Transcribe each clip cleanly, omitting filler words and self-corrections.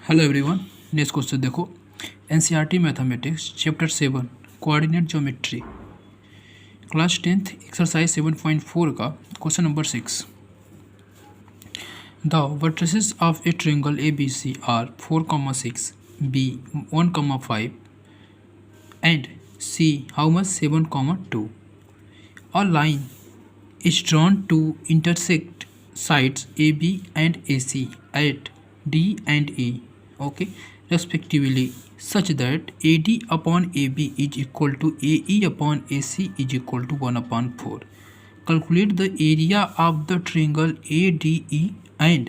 Hello everyone. Next question देखो। NCERT mathematics chapter 7 coordinate geometry class 10th exercise 7.4 का question number 6। The vertices of a triangle ABC are 4,6, B 1,5 and C how much 7,2. A line is drawn to intersect sides AB and AC at D and E, okay, respectively, such that AD upon AB is equal to AE upon AC is equal to 1/4. Calculate the area of the triangle ADE and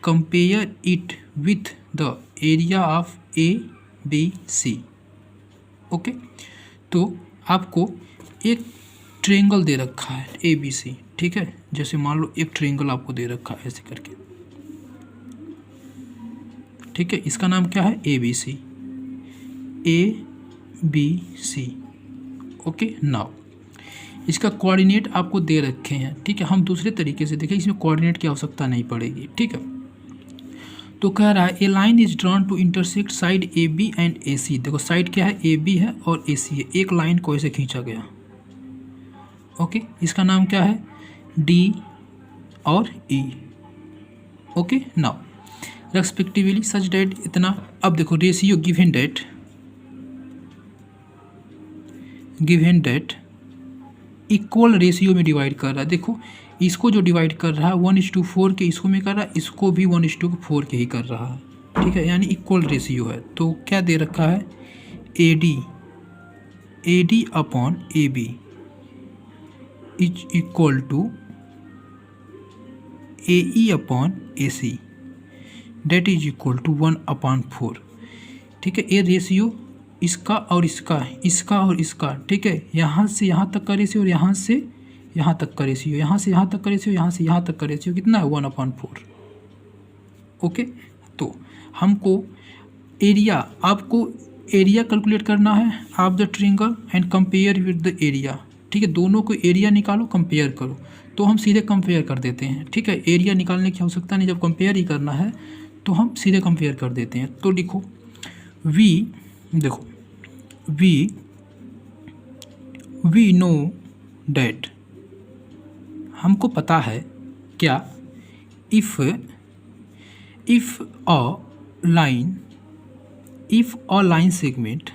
compare it with the area of ABC. Okay तो आपको एक triangle दे रखा है ABC, ठीक है। जैसे मान लो एक ट्रायंगल आपको दे रखा है ऐसे करके, ठीक है। इसका नाम क्या है ABC, ओके। नाउ इसका कोऑर्डिनेट आपको दे रखे हैं, ठीक है। हम दूसरे तरीके से देखें, इसमें कोऑर्डिनेट की आवश्यकता नहीं पड़ेगी, ठीक है। तो कह रहा है A line is drawn to intersect side AB and AC। देखो साइड क्या है, AB है और AC है। एक लाइन को ऐसे खींचा गया, ओके। इसका नाम क्या है, D और E, okay. Now respectively such that इतना। अब देखो ratio given that equal ratio में डिवाइड कर रहा है। देखो इसको जो डिवाइड कर रहा है 1:4 के इसको में कर रहा है, इसको भी 1:4 के ही कर रहा है, ठीक है। यानी इक्वल रेशियो है। तो क्या दे रखा है, AD upon AB is equal to AE upon AC that is equal to 1/4, ठीक है। ये रेशियो इसका और इसका और इसका, ठीक है। यहाँ से यहाँ तक का रेशियो और यहाँ से यहाँ तक का रेशियो, यहाँ से यहाँ तक का रेशियो, यहाँ से यहाँ तक का रेशियो कितना है 1/4, ओके। तो हमको एरिया, आपको एरिया कैलकुलेट करना है of the triangle and compare with the area, ठीक है। दोनों को एरिया निकालो, कंपेयर करो। तो हम सीधे कंपेयर कर देते हैं, ठीक है। एरिया निकालने की आवश्यकता नहीं, जब कंपेयर ही करना है तो हम सीधे कंपेयर कर देते हैं। तो लिखो V, देखो वी नो डैट, हमको पता है क्या, if a line segment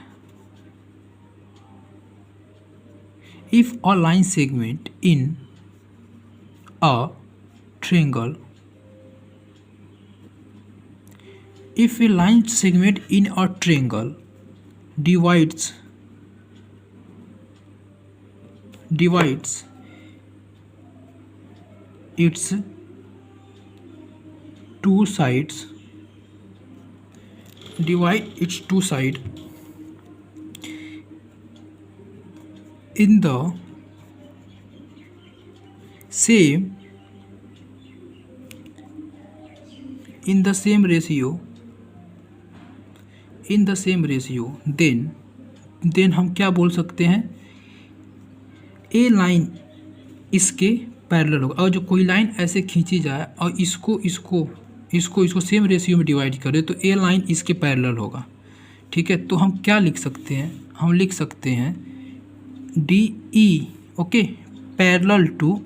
in a triangle, if a line segment in a triangle divides its two sides in the same ratio, then हम क्या बोल सकते हैं, ए लाइन इसके पैरेलल होगा। और जो कोई लाइन ऐसे खींची जाए और इसको सेम रेशियो में डिवाइड करे तो ए लाइन इसके पैरेलल होगा, ठीक है। तो हम क्या लिख सकते हैं, हम लिख सकते हैं DE, okay, parallel to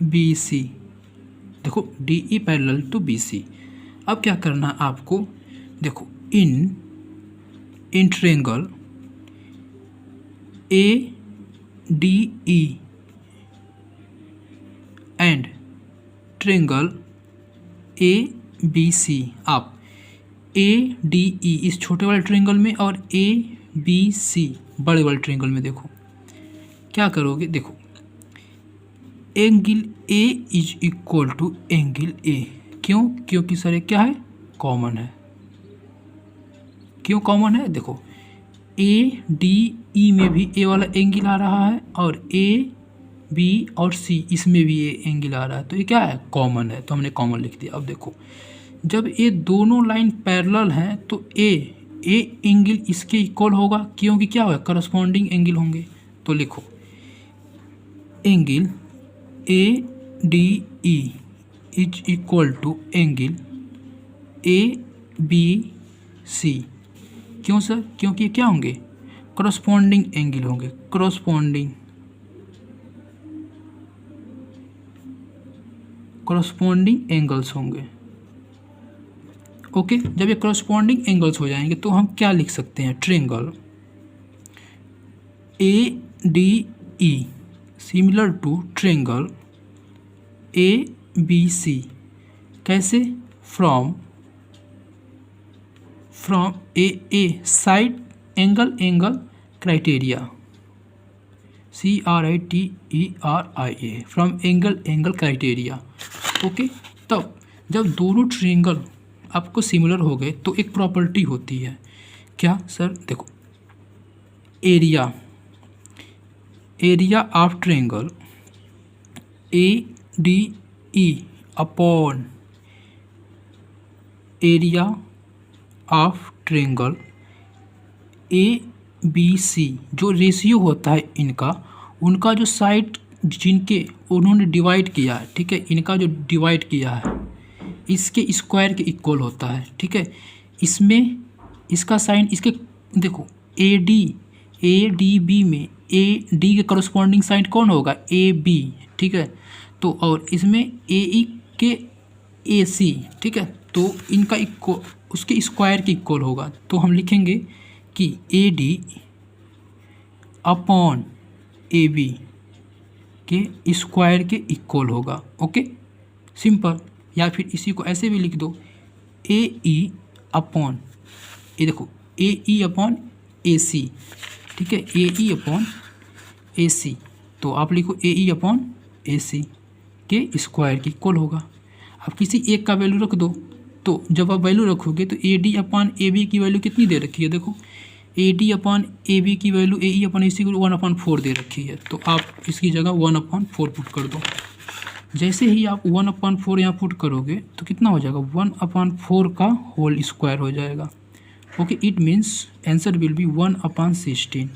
BC। देखो DE पैरेलल टू BC। अब क्या करना आपको, देखो in triangle ADE and triangle ABC, आप ADE इस छोटे वाले ट्रायंगल में और ABC बड़े वाले ट्रायंगल में देखो क्या करोगे। देखो angle A is equal to angle A, क्योंकि सर ये क्या है, कॉमन है। क्यों कॉमन है, देखो ADE में भी A वाला एंगल आ रहा है और AB और C इसमें भी ये एंगल आ रहा है, तो ये क्या है, कॉमन है। तो हमने कॉमन लिख दिया। अब देखो जब ये दोनों लाइन पैरेलल हैं तो ए एंगल इसके इक्वल होगा, क्योंकि क्या होगा, करस्पॉन्डिंग एंगल होंगे। तो लिखो angle ADE is equal to angle B C. क्यों सर? क्योंकि ये क्या होंगे? करस्पॉन्डिंग एंगल होंगे, करस्पॉन्डिंग एंगल्स होंगे। ओके, जब ये करस्पॉन्डिंग एंगल्स हो जाएंगे तो हम क्या लिख सकते हैं? Triangle A D E similar to triangle A B C. कैसे? From a side angle criteria, CRITERIA, from angle criteria. Okay, तब जब दोनों ट्रायंगल आपको सिमिलर हो गए तो एक प्रॉपर्टी होती है। क्या सर? देखो, area of triangle ADE upon area of triangle ABC, जो रेशियो होता है उनका जो साइड जिनके उन्होंने डिवाइड किया है, ठीक है, इनका जो डिवाइड किया है इसके स्क्वायर के इक्वल होता है। ठीक है, इसमें इसका साइन इसके देखो ADB में AD के करस्पॉन्डिंग साइन कौन होगा? AB। ठीक है, तो और इसमें AE के AC। ठीक है, तो इनका उसके स्क्वायर के इक्वल होगा। तो हम लिखेंगे कि AD अपॉन AB के स्क्वायर के इक्वल होगा। Okay, simple. या फिर इसी को ऐसे भी लिख दो, AE अपॉन, ये देखो, AE अपॉन AC। ठीक है, AE अपॉन AC, तो आप लिखो AE अपॉन AC के स्क्वायर की इक्वल होगा। अब किसी एक का वैल्यू रख दो, तो जब आप वैल्यू रखोगे तो AD अपॉन AB की वैल्यू कितनी दे रखी है? देखो, AD अपॉन AB की वैल्यू AE अपॉन AC को 1/4 दे रखी है, तो आप इसकी जगह 1/4 पुट कर दो। जैसे ही आप 1/4 यहाँ पुट करोगे तो कितना हो जाएगा? 1/4 का होल स्क्वायर हो जाएगा। Okay, it means answer will be 1/16।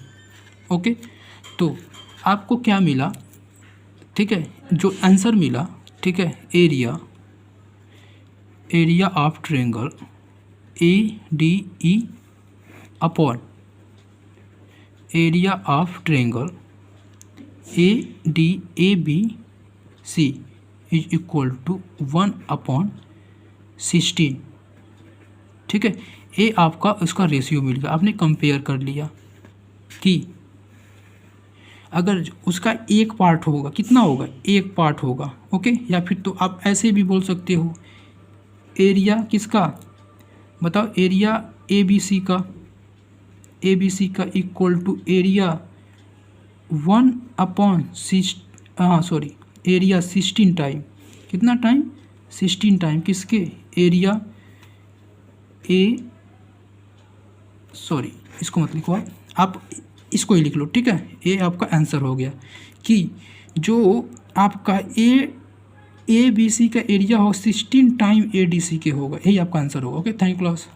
Okay, तो आपको क्या मिला? ठीक है, जो आंसर मिला, ठीक है, area of triangle ADE upon area of triangle ADABC is equal to 1/16। ठीक है, ये आपका उसका रेशियो मिल गया। आपने कंपेयर कर लिया कि अगर उसका एक पार्ट होगा, कितना होगा? एक पार्ट होगा। ओके, या फिर तो आप ऐसे भी बोल सकते हो, एरिया किसका? बताओ, एरिया ABC का equal to area 1/6, area 16 time. कितना टाइम? 16 टाइम किसके? एरिया इसको मत लिखो आप इसको ही लिख लो। ठीक है, ये आपका आंसर हो गया कि जो आपका ABC का एरिया हो 16 टाइम ADC के होगा। यही आपका आंसर होगा। Okay, thank you class.